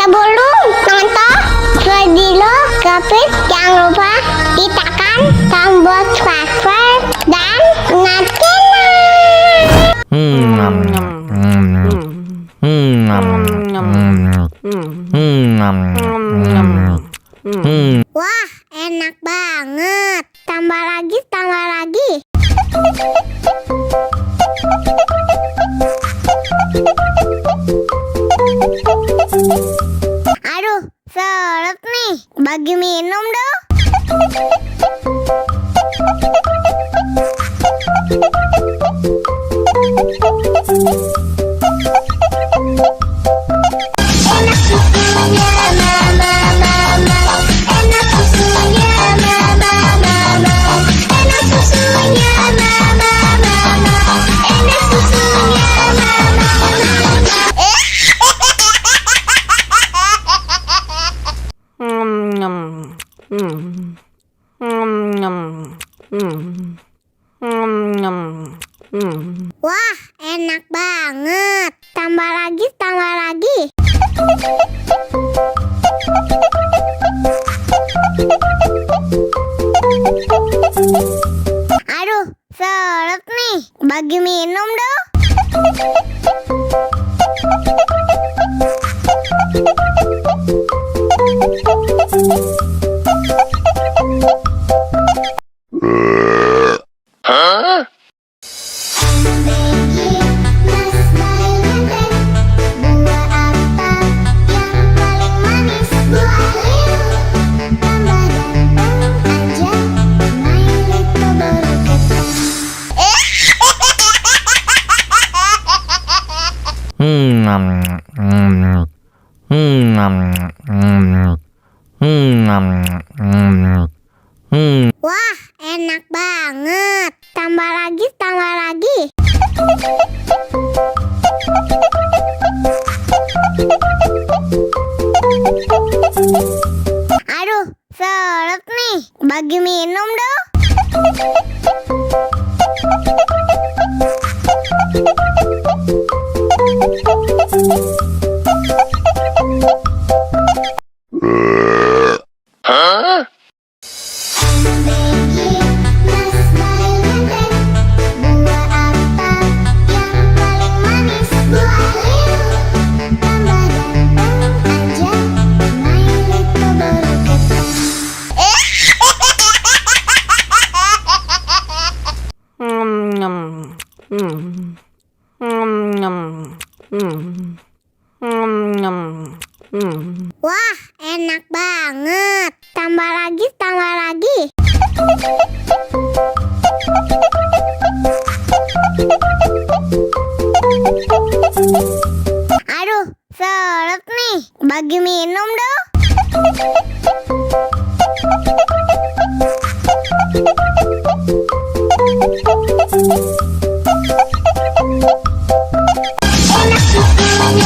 Sebelum nonton video Kepit, jangan lupa tekan tombol subscribe dan wah, enak banget. Tambah lagi, tambah lagi. Aduh, seret nih. Bagi minum dong. Enak susunya mama, enak susunya mama, enak susunya mama, enak susunya Wah, enak banget. Tambah lagi, tambah lagi. Aduh, seret nih. Bagi minum dong. Wah, enak banget. Tambah lagi, tambah lagi. Aduh, seret nih. Bagi minum dong. Wah, enak banget. Tambah lagi, tambah lagi. Aduh, seret nih. Bagi minum dong. Enak susunya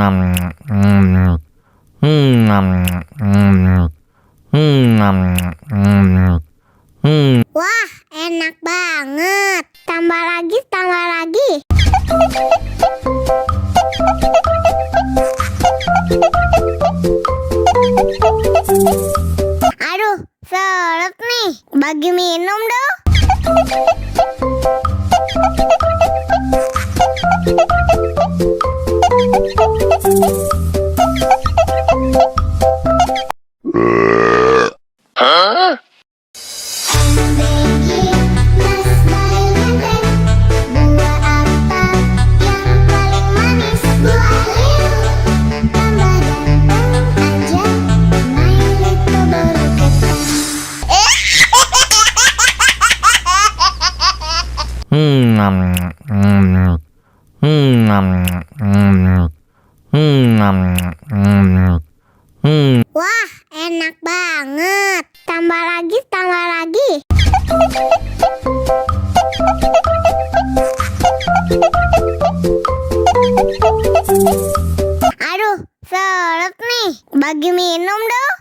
mama, enak susunya mama, enak susunya mama, enak susunya Wah, enak banget. Tambah lagi, tambah lagi. Aduh, seret nih. Bagi minum dong. Wah, enak banget. Tambah lagi, tambah lagi. Aduh, seret nih. Bagi minum dong.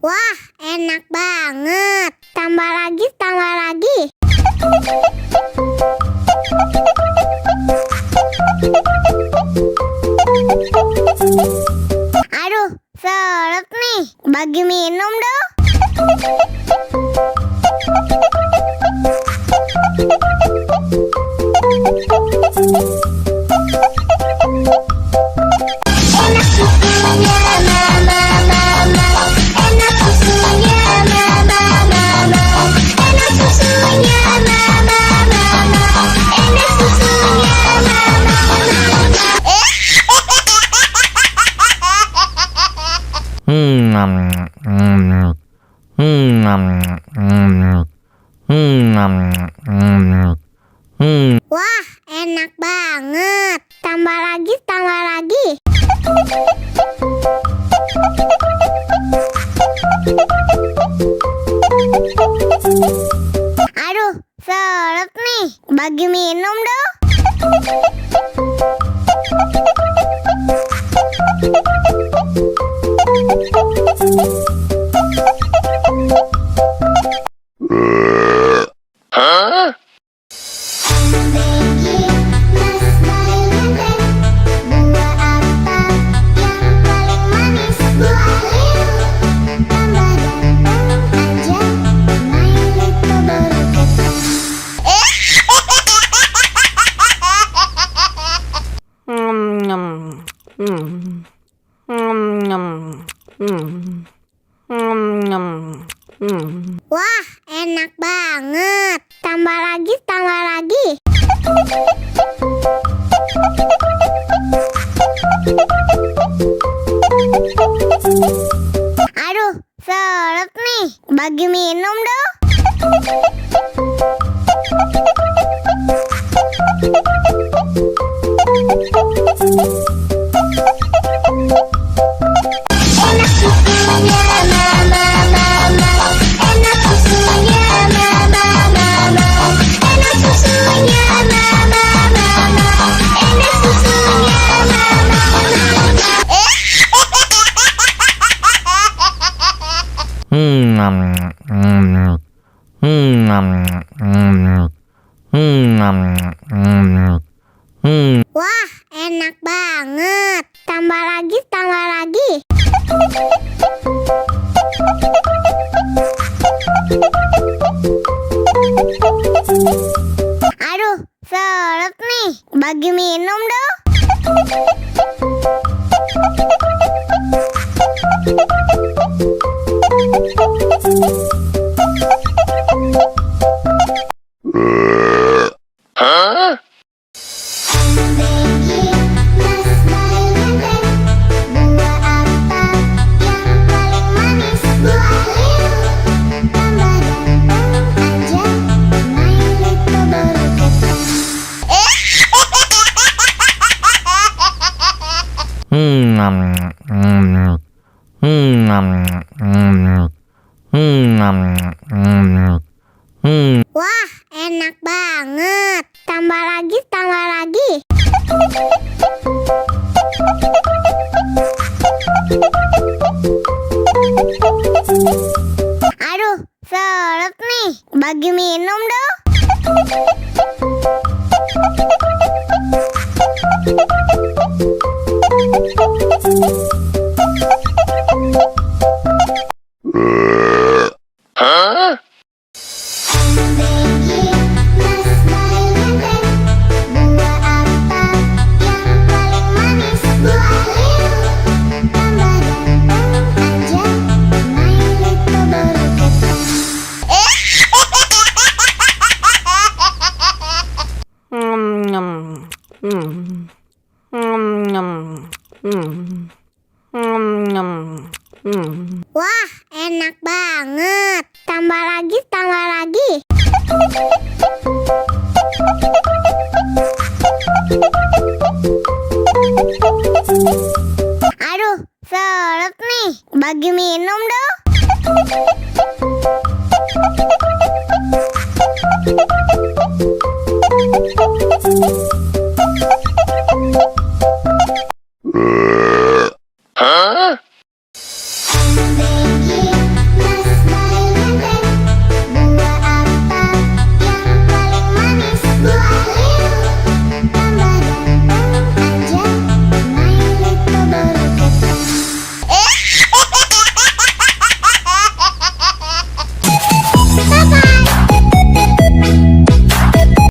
Wah, enak banget. Tambah lagi, tambah lagi. Aduh, seret nih. Bagi minum dong. Enak susunya mama, enak susunya mama, enak susunya mama, enak susunya Wah, enak banget. Tambah lagi, tambah lagi. Aduh, seret nih. Bagi minum dong. Wah, enak banget. Tambah lagi, tambah lagi. Aduh, seret nih. Bagi minum dong. Enak susunya mama, enak susunya mama, enak susunya mama, enak susunya Wah, enak banget. Tambah lagi, tambah lagi. Aduh, seret nih. Bagi minum dong. Wah, enak banget. Tambah lagi, tambah lagi. Aduh, seret nih. Bagi minum dong. Hmm. Nyam. Hmm. Nyam. Hmm. Wah, enak banget. Tambah lagi